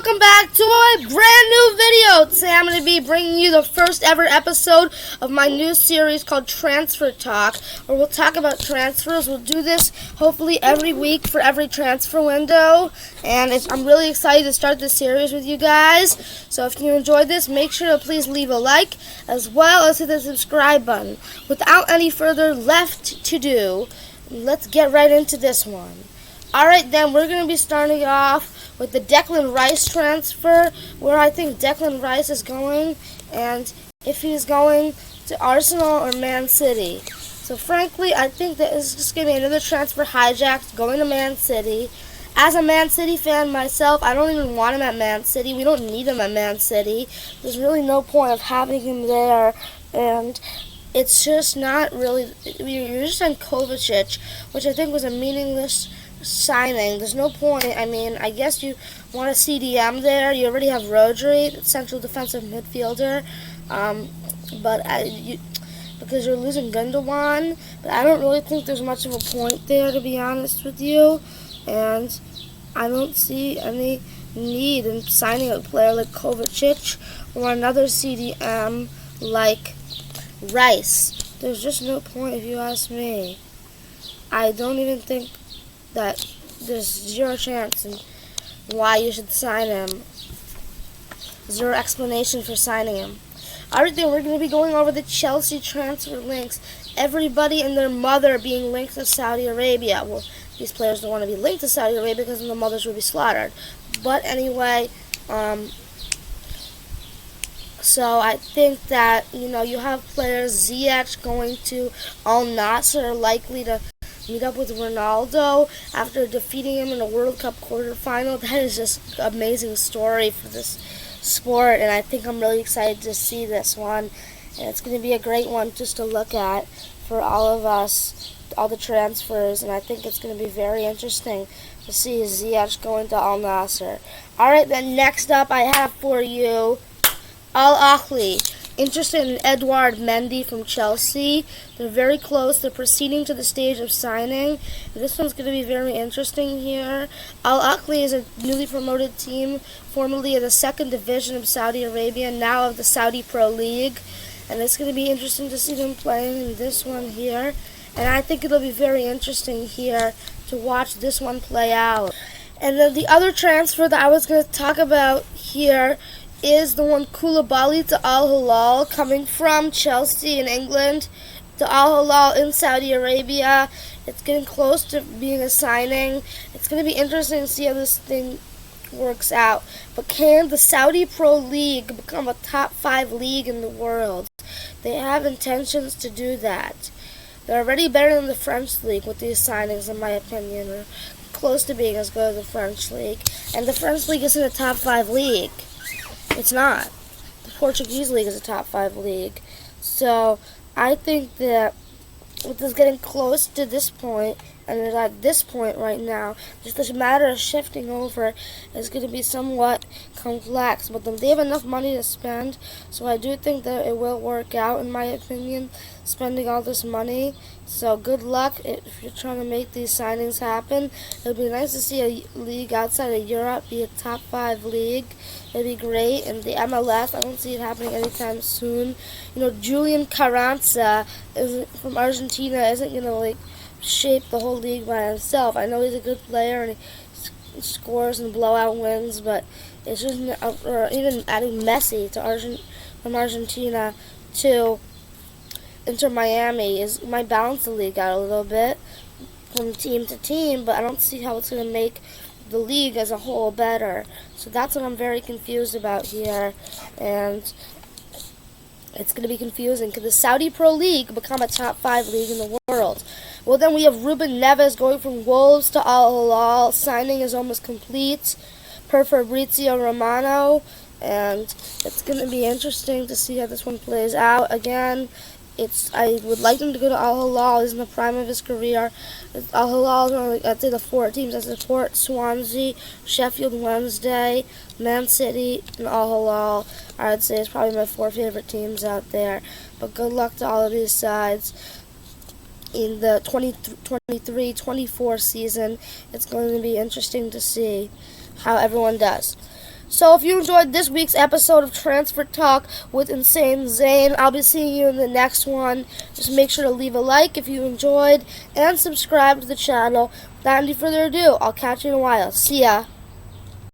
welcome back to a brand new video. Today I'm going to be bringing you the first ever episode of my new series called Transfer Talk, where we'll talk about transfers. We'll do this hopefully every week for every transfer window, and I'm really excited to start this series with you guys. So if you enjoyed this, make sure to please leave a like as well as hit the subscribe button. Without any further left to do, let's get right into this one. Alright then, we're going to be starting off with the Declan Rice transfer, where I think Declan Rice is going, and if he's going to Arsenal or Man City. So frankly, I think that it's just going to be another transfer hijacked going to Man City. As a Man City fan myself, I don't even want him at Man City. We don't need him at Man City. There's really no point of having him there, and it's just not really, you're just on Kovacic, which I think was a meaningless signing. There's no point. I mean, I guess you want a CDM there. You already have Rodri, central defensive midfielder, because you're losing Gundogan. But I don't really think there's much of a point there, to be honest with you. And I don't see any need in signing a player like Kovacic or another CDM like Rice. There's just no point, if you ask me. I don't even think that there's zero chance in why you should sign him. Zero explanation for signing him. Alright then, we're going to be going over the Chelsea transfer links. Everybody and their mother being linked to Saudi Arabia. Well, these players don't want to be linked to Saudi Arabia because then the mothers would be slaughtered. But anyway, so I think that, you have players, Ziyech going to Al Nassr, likely to meet up with Ronaldo after defeating him in a World Cup quarterfinal. That is just an amazing story for this sport, and I think I'm really excited to see this one. And it's going to be a great one just to look at for all of us, all the transfers, and I think it's going to be very interesting to see Ziyech going to Al Nassr. Alright, then next up I have for you Al Ahly. Interested in Edouard Mendy from Chelsea. They're very close. They're proceeding to the stage of signing. This one's going to be very interesting here. Al Ahly is a newly promoted team, formerly of the second division of Saudi Arabia, now of the Saudi Pro League. And it's going to be interesting to see them playing in this one here. And I think it'll be very interesting here to watch this one play out. And then the other transfer that I was going to talk about here is the one Koulibaly to Al Hilal, coming from Chelsea in England to Al Hilal in Saudi Arabia. It's getting close to being a signing. It's going to be interesting to see how this thing works out. But can the Saudi Pro League become a top 5 league in the world? They have intentions to do that. They're already better than the French league with these signings, in my opinion. They're close to being as good as the French league. And the French league isn't a top 5 league. It's not. The Portuguese league is a top 5 league. So I think that with this getting close to this point, and it's at this point right now, just this matter of shifting over is going to be somewhat complex. But they have enough money to spend, so I do think that it will work out, in my opinion, spending all this money. So good luck if you're trying to make these signings happen. It would be nice to see a league outside of Europe be a top 5 league. It'd be great. And the MLS, I don't see it happening anytime soon. Julian Carranza from Argentina isn't going to shape the whole league by himself. I know he's a good player and he scores and blowout wins, but it's just, or even adding Messi to from Argentina to Inter Miami might balance the league out a little bit from team to team, but I don't see how it's going to make the league as a whole better. So that's what I'm very confused about here, and it's going to be confusing. Could the Saudi Pro League become a top 5 league in the world? Well, then we have Ruben Neves going from Wolves to Al Hilal. Signing is almost complete per Fabrizio Romano, and it's going to be interesting to see how this one plays out. Again, I would like him to go to Al Hilal. He's in the prime of his career. Al Hilal is one of I'd say the 4 teams I support: Swansea, Sheffield Wednesday, Man City, and Al Hilal. I'd say it's probably my 4 favorite teams out there. But good luck to all of these sides in the 23-24 season. It's going to be interesting to see how everyone does. So if you enjoyed this week's episode of Transfer Talk with Insane Zane, I'll be seeing you in the next one. Just make sure to leave a like if you enjoyed and subscribe to the channel. Without any further ado, I'll catch you in a while. See ya.